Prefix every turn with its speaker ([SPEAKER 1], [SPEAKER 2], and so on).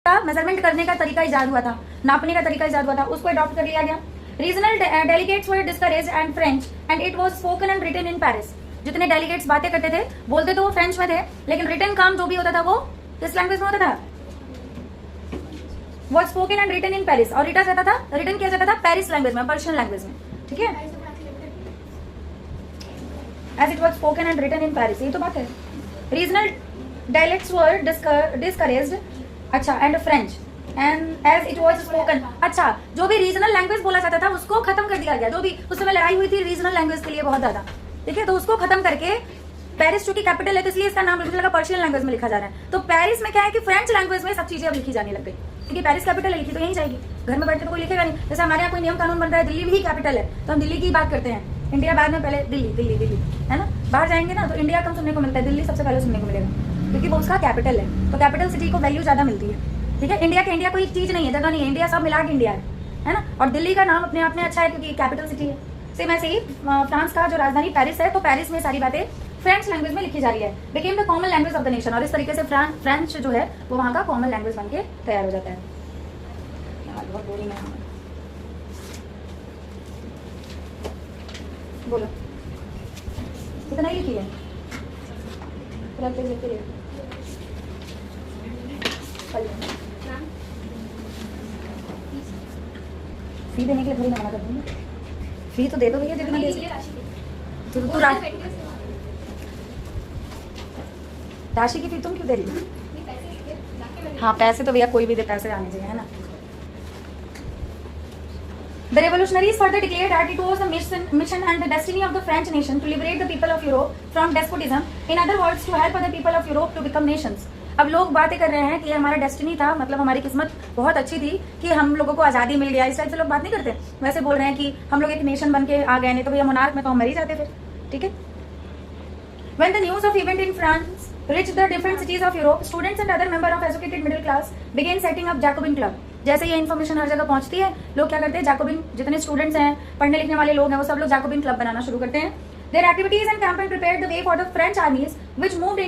[SPEAKER 1] का मेजरमेंट करने का तरीका इजाद हुआ था, नापने का तरीका इजाद हुआ था, उसको अडॉप्ट कर लिया गया। Regional delegates were discouraged and French and it was spoken and written in Paris. जितने डेलीगेट्स बातें करते थे, बोलते तो वो फ्रेंच में थे, लेकिन रिटन काम जो भी होता था वो किस लैंग्वेज में होता था? वो spoken and written in Paris. और रिटन किया जाता था पेरिस लैंग्वेज में, पर्शियन लैंग्वेज में, ठीक है। As it was spoken and written in Paris, ये तो बात है। रीजनल डायलेक्ट्स वर डिस्करेज्ड, अच्छा, and French and as it was spoken, अच्छा, जो भी रीजनल लैंग्वेज बोला जाता था उसको खत्म कर दिया गया। जो भी उस समय लड़ाई हुई थी रीजनल लैंग्वेज के लिए बहुत ज्यादा, ठीक है, तो उसको खत्म करके पेरिस चूंकि कैपिटल है तो इसलिए इसका नाम मुझे लगा पर्शियन लैंग्वेज में लिखा जा रहा है। तो पेरिस में क्या है कि फ्रेंच लैंग्वेज में सब चीजें अब लिखी जाने लग गई, क्योंकि पेरिस कैपिटल है, लिखी तो यहीं जाएगी। घर में बैठ के तो कोई लिखेगा नहीं। जैसे हमारे यहाँ कोई नियम कानून बन रहा है, दिल्ली भी कैपिटल है तो हम दिल्ली की बात करते हैं, इंडिया बाद में, पहले दिल्ली दिल्ली दिल्ली, है ना। बाहर जाएंगे ना तो इंडिया कम सुनने को मिलता है, दिल्ली सबसे पहले सुनने को मिलेगा, क्योंकि वो उसका कैपिटल है। तो कैपिटल सिटी को वैल्यू ज्यादा मिलती है, ठीक है। इंडिया के इंडिया कोई चीज नहीं है, जगह नहीं है, इंडिया सब मिला के इंडिया है ना। और दिल्ली का नाम अपने आप में अच्छा है क्योंकि कैपिटल सिटी है। सेम ऐसे ही फ्रांस का जो राजधानी पेरिस है, तो पेरिस में सारी बातें फ्रेंच लैंग्वेज में लिखी जा रही है, became the common language of the nation. और इस तरीके से फ्रेंच जो है वो वहाँ का कॉमन लैंग्वेज बन के तैयार हो जाता है। बहुत बोरिंग है, बोलो कितना ही लिखी है, फी देने के लिए थोड़ी ना मना कर दूंगी, फी तो दे दो भैया जितना दे सकते। तो राशि की फी तुम क्यों दे रही हो? हाँ, पैसे तो भैया कोई भी दे, पैसे आने चाहिए, है ना। The revolutionaries further declared that it was the mission and the destiny of the French nation to liberate the people of Europe from despotism. In other words, to help other people of Europe to become nations. अब लोग बातें कर रहे हैं कि हमारा destiny था, मतलब हमारी किस्मत बहुत अच्छी थी कि हम लोगों को आज़ादी मिल गया। इस टाइप से लोग बात नहीं करते, वैसे बोल रहे हैं कि हम लोग एक नेशन बन के आ गए, नहीं तो भैया मोनार्क में तो हम मर ही जाते फिर, ठीक है। When the news of event in France reached the different cities of Europe, students and other member of educated middle class began setting up Jacobin club. जैसे ये इन्फॉर्मेशन हर जगह पहुंचती है, लोग क्या करते हैं, जैकोबिन, जितने स्टूडेंट्स हैं, पढ़ने लिखने वाले लोग हैं, वो सब लोग जैकोबिन क्लब बनाना शुरू करते हैं। Their activities and campaign prepared the way for the French armies which moved into